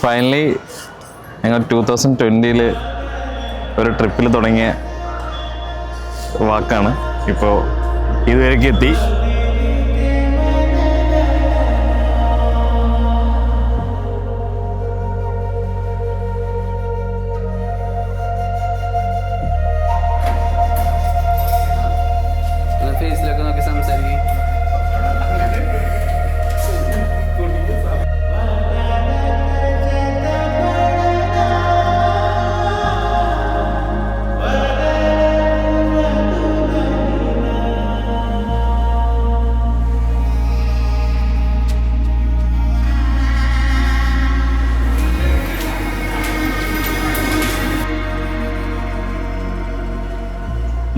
Finally ഞങ്ങൾ 2020 ഒരു ട്രിപ്പിൽ തുടങ്ങിയ വാക്കാണ് ഇപ്പോൾ ഇതുവരേക്ക് എത്തി. ഫേസിലൊക്കെ നോക്കി സംസാരിക്കും.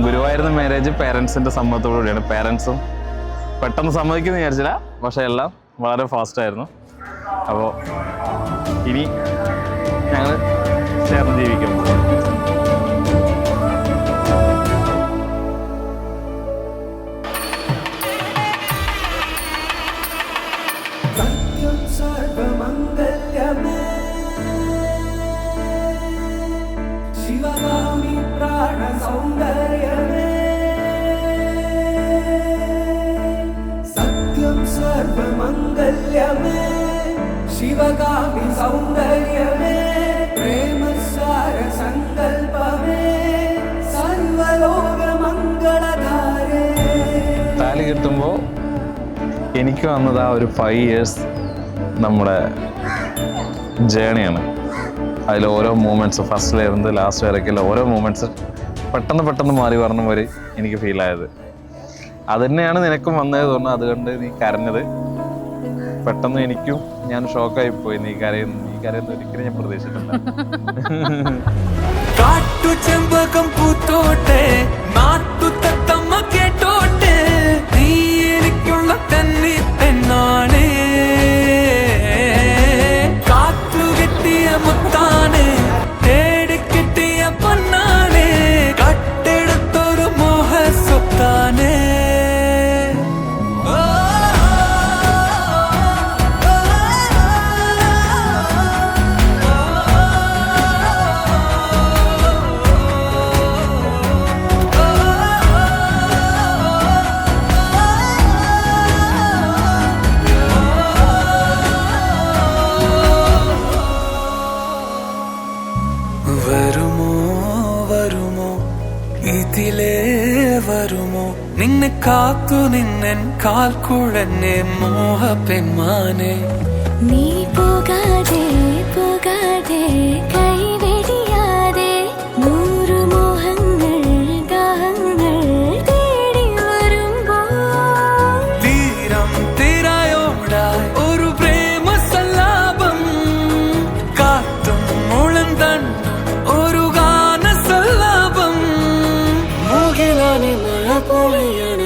ഗുരുവായൂരുന്ന മാരേജ് പേരൻസിൻ്റെ സമ്മതത്തോടു കൂടിയാണ്. പേരൻസും പെട്ടെന്ന് സമ്മതിക്കുമെന്ന് വിചാരിച്ചില്ല, പക്ഷേ എല്ലാം വളരെ ഫാസ്റ്റായിരുന്നു. അപ്പോൾ ഇനി ഞങ്ങൾ ചേർന്ന് ജീവിക്കും. ശിവഗാമി പ്രാണ സൗന്ദര്യമേ സത്യം സർവമംഗല്യമേ ശിവഗാമി സൗന്ദര്യമേ പ്രേമസാര സങ്കൽപ്പമേ സർവലോക മംഗളധാരേ. താലി കിട്ടുമ്പോൾ എനിക്ക് വന്നത് ആ ഒരു 5 years നമ്മുടെ ജേണിയാണ്. അതിൽ ഓരോ മൂമെൻറ്റ്സ് ഫസ്റ്റിലിരുന്ന് ലാസ്റ്റ് വരയ്ക്കുള്ള ഓരോ മൂമെൻറ്റ്സ് പെട്ടെന്ന് മാറി പറഞ്ഞ പോലെ എനിക്ക് ഫീലായത്. അത് തന്നെയാണ് നിനക്കും വന്നത് തോന്നുന്നു. അതുകൊണ്ട് നീ കരഞ്ഞത് പെട്ടെന്ന് എനിക്കും ഞാൻ ഷോക്കായി പോയി. നീ കരയുന്ന ഒരിക്കലും ഞാൻ പ്രതീക്ഷിച്ചിട്ടില്ല. കാട്ടു ചെമ്പകം പൂത്തോട്ടെ നാട്ടു തത്തമ്മ കേട്ടോട്ടെ നീ എനിക്കുള്ള തന്നി പെണ്ണാണ് കാത്തു കെട്ടിയ മുത്താണ് തേടിക്കിട്ടിയ പൊന്നാണ് കട്ടെടുത്തൊരു മോഹ സ്വത്താണ്. വരുമോ ഇതിലേ വരുമോ നിന്നെ കാത്തു നിന്നൻ കാൽ കുഴന്നെ മോഹ പെൺമാനെ. നീ പോകാതെ കൈവെടിയാതെ 100 മോഹങ്ങൾ ദാഹങ്ങൾ തേടി വരുമ്പോൾ തീരം തിരയോടായി ഒരു പ്രേമ സല്ലാപം കാറ്റും മുളന്തണ്ടും ഒരു ഗാന സല്ലാപം മുകിലാനെ മഴ പൊഴിയണം